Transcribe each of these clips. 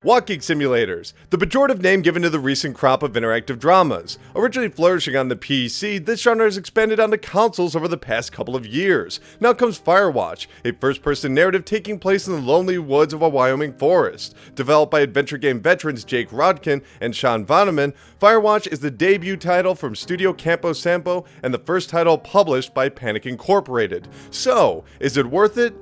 Walking simulators, the pejorative name given to the recent crop of interactive dramas. Originally flourishing on the PC, this genre has expanded onto consoles over the past couple of years. Now comes Firewatch, a first-person narrative taking place in the lonely woods of a Wyoming forest. Developed by adventure game veterans Jake Rodkin and Sean Vonneman, Firewatch is the debut title from Studio Campo Sampo and the first title published by Panic Incorporated. So, is it worth it?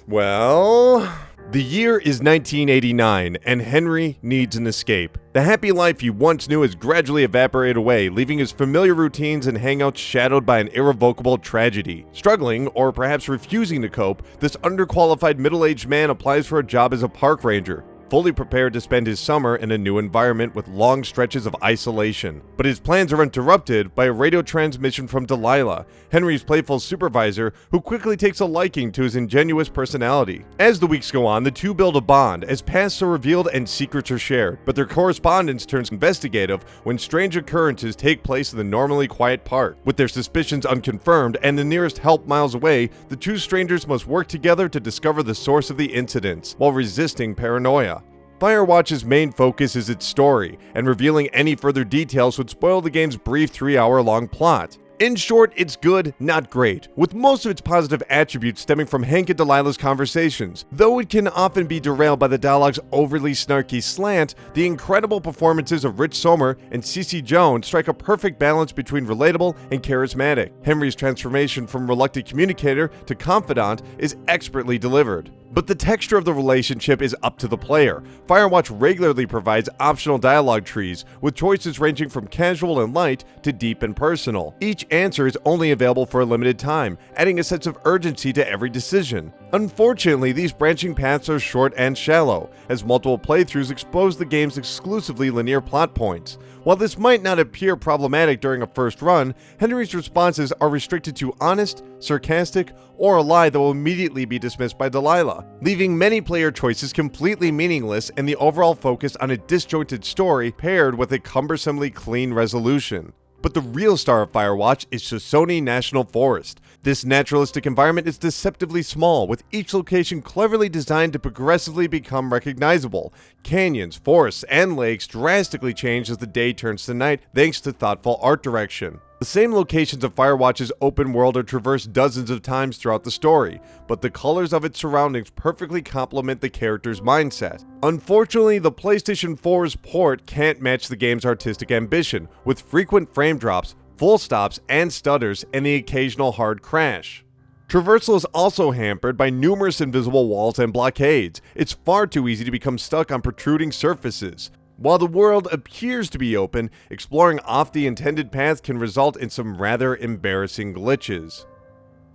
Well... The year is 1989, and Henry needs an escape. The happy life he once knew has gradually evaporated away, leaving his familiar routines and hangouts shadowed by an irrevocable tragedy. Struggling, or perhaps refusing to cope, this underqualified middle-aged man applies for a job as a park ranger, fully prepared to spend his summer in a new environment with long stretches of isolation. But his plans are interrupted by a radio transmission from Delilah, Henry's playful supervisor, who quickly takes a liking to his ingenuous personality. As the weeks go on, the two build a bond, as pasts are revealed and secrets are shared, but their correspondence turns investigative when strange occurrences take place in the normally quiet park. With their suspicions unconfirmed and the nearest help miles away, the two strangers must work together to discover the source of the incidents, while resisting paranoia. Firewatch's main focus is its story, and revealing any further details would spoil the game's brief 3-hour-long plot. In short, it's good, not great, with most of its positive attributes stemming from Hank and Delilah's conversations. Though it can often be derailed by the dialogue's overly snarky slant, the incredible performances of Rich Sommer and Cece Jones strike a perfect balance between relatable and charismatic. Henry's transformation from reluctant communicator to confidant is expertly delivered. But the texture of the relationship is up to the player. Firewatch regularly provides optional dialogue trees, with choices ranging from casual and light to deep and personal. Each answer is only available for a limited time, adding a sense of urgency to every decision. Unfortunately, these branching paths are short and shallow, as multiple playthroughs expose the game's exclusively linear plot points. While this might not appear problematic during a first run, Henry's responses are restricted to honest, sarcastic, or a lie that will immediately be dismissed by Delilah, leaving many player choices completely meaningless and the overall focus on a disjointed story paired with a cumbersomely clean resolution. But the real star of Firewatch is Shoshone National Forest. This naturalistic environment is deceptively small, with each location cleverly designed to progressively become recognizable. Canyons, forests, and lakes drastically change as the day turns to night thanks to thoughtful art direction. The same locations of Firewatch's open world are traversed dozens of times throughout the story, but the colors of its surroundings perfectly complement the character's mindset. Unfortunately, the PlayStation 4's port can't match the game's artistic ambition, with frequent frame drops, full stops, and stutters, and the occasional hard crash. Traversal is also hampered by numerous invisible walls and blockades. It's far too easy to become stuck on protruding surfaces. While the world appears to be open, exploring off the intended path can result in some rather embarrassing glitches.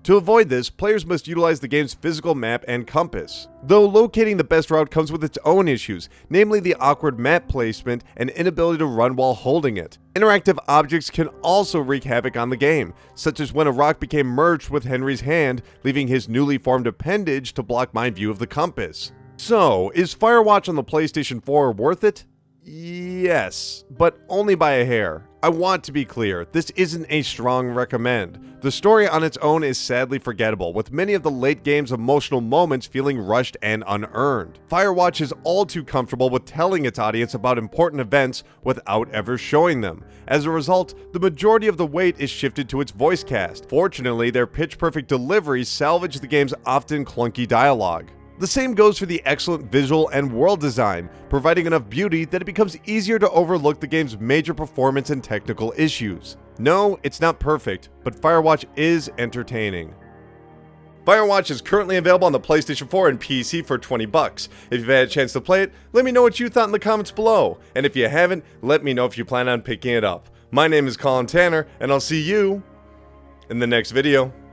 To avoid this, players must utilize the game's physical map and compass. Though locating the best route comes with its own issues, namely the awkward map placement and inability to run while holding it. Interactive objects can also wreak havoc on the game, such as when a rock became merged with Henry's hand, leaving his newly formed appendage to block my view of the compass. So, is Firewatch on the PlayStation 4 worth it? Yes, but only by a hair. I want to be clear, this isn't a strong recommend. The story on its own is sadly forgettable, with many of the late game's emotional moments feeling rushed and unearned. Firewatch is all too comfortable with telling its audience about important events without ever showing them. As a result, the majority of the weight is shifted to its voice cast. Fortunately, their pitch-perfect deliveries salvage the game's often clunky dialogue. The same goes for the excellent visual and world design, providing enough beauty that it becomes easier to overlook the game's major performance and technical issues. No, it's not perfect, but Firewatch is entertaining. Firewatch is currently available on the PlayStation 4 and PC for $20. If you've had a chance to play it, let me know what you thought in the comments below, and if you haven't, let me know if you plan on picking it up. My name is Colin Tanner, and I'll see you in the next video.